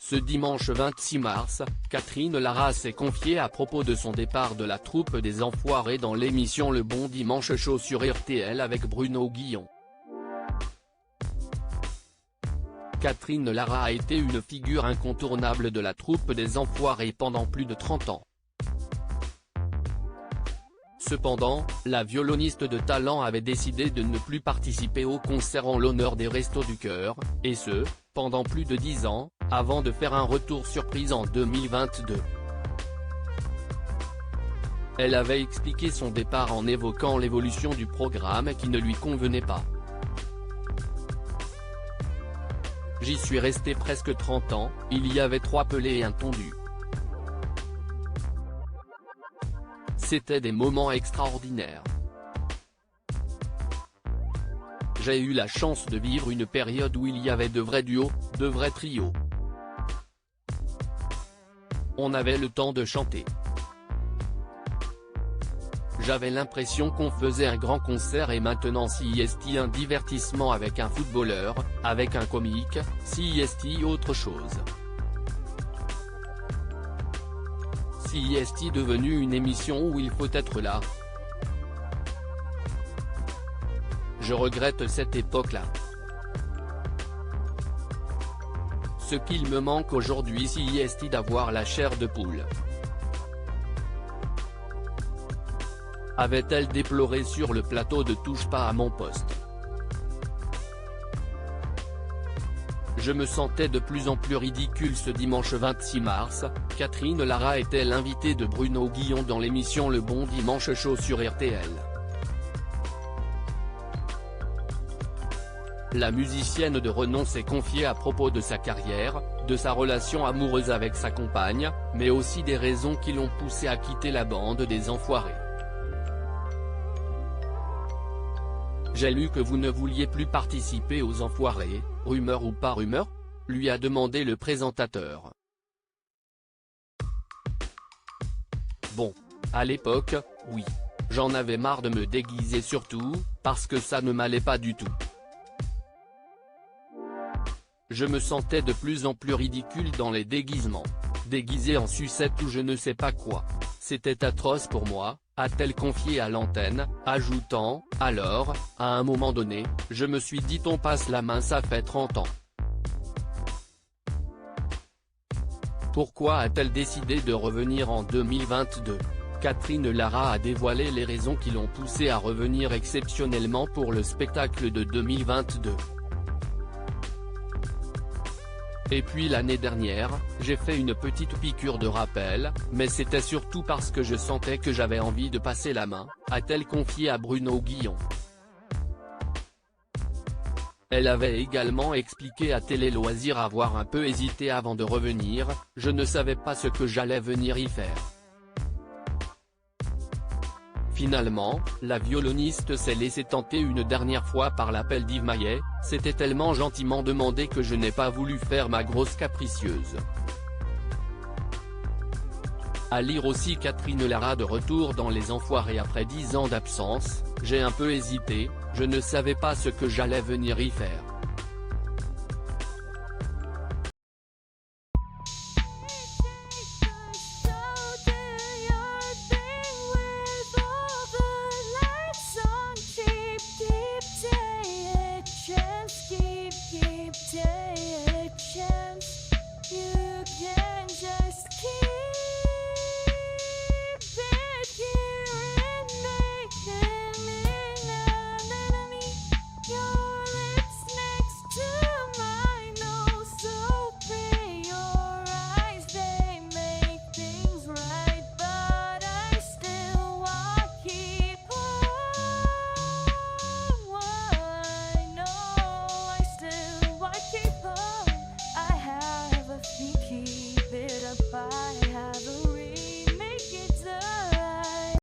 Ce dimanche 26 mars, Catherine Lara s'est confiée à propos de son départ de la troupe des Enfoirés dans l'émission Le Bon Dimanche Show sur RTL avec Bruno Guillon. Catherine Lara a été une figure incontournable de la troupe des Enfoirés pendant plus de 30 ans. Cependant, la violoniste de talent avait décidé de ne plus participer au concert en l'honneur des Restos du Cœur, et ce, pendant plus de 10 ans, avant de faire un retour surprise en 2022. Elle avait expliqué son départ en évoquant l'évolution du programme qui ne lui convenait pas. J'y suis resté presque 30 ans, il y avait 3 pelés et un tondu. C'était des moments extraordinaires. J'ai eu la chance de vivre une période où il y avait de vrais duos, de vrais trios. On avait le temps de chanter. J'avais l'impression qu'on faisait un grand concert et maintenant CIST un divertissement avec un footballeur, avec un comique, CIST autre chose. CIST devenu une émission où il faut être là. Je regrette cette époque-là. Ce qu'il me manque aujourd'hui CIST d'avoir la chair de poule. Avait-elle déploré sur le plateau de Touche pas à mon poste. Je me sentais de plus en plus ridicule ce dimanche 26 mars, Catherine Lara était l'invitée de Bruno Guillon dans l'émission Le Bon Dimanche Show sur RTL. La musicienne de renom s'est confiée à propos de sa carrière, de sa relation amoureuse avec sa compagne, mais aussi des raisons qui l'ont poussée à quitter la bande des Enfoirés. J'ai lu que vous ne vouliez plus participer aux Enfoirés, rumeur ou pas rumeur ? Lui a demandé le présentateur. Bon. À l'époque, oui. J'en avais marre de me déguiser surtout, parce que ça ne m'allait pas du tout. Je me sentais de plus en plus ridicule dans les déguisements. Déguisé en sucette ou je ne sais pas quoi. C'était atroce pour moi, a-t-elle confié à l'antenne, ajoutant, alors, à un moment donné, je me suis dit on passe la main ça fait 30 ans. Pourquoi a-t-elle décidé de revenir en 2022 ? Catherine Lara a dévoilé les raisons qui l'ont poussée à revenir exceptionnellement pour le spectacle de 2022. Et puis l'année dernière, j'ai fait une petite piqûre de rappel, mais c'était surtout parce que je sentais que j'avais envie de passer la main, a-t-elle confié à Bruno Guillon. Elle avait également expliqué à Télé Loisirs avoir un peu hésité avant de revenir, je ne savais pas ce que j'allais venir y faire. Finalement, la violoniste s'est laissée tenter une dernière fois par l'appel d'Yves Maillet, c'était tellement gentiment demandé que je n'ai pas voulu faire ma grosse capricieuse. À lire aussi Catherine Lara de retour dans Les Enfoirés après 10 ans d'absence, j'ai un peu hésité, je ne savais pas ce que j'allais venir y faire.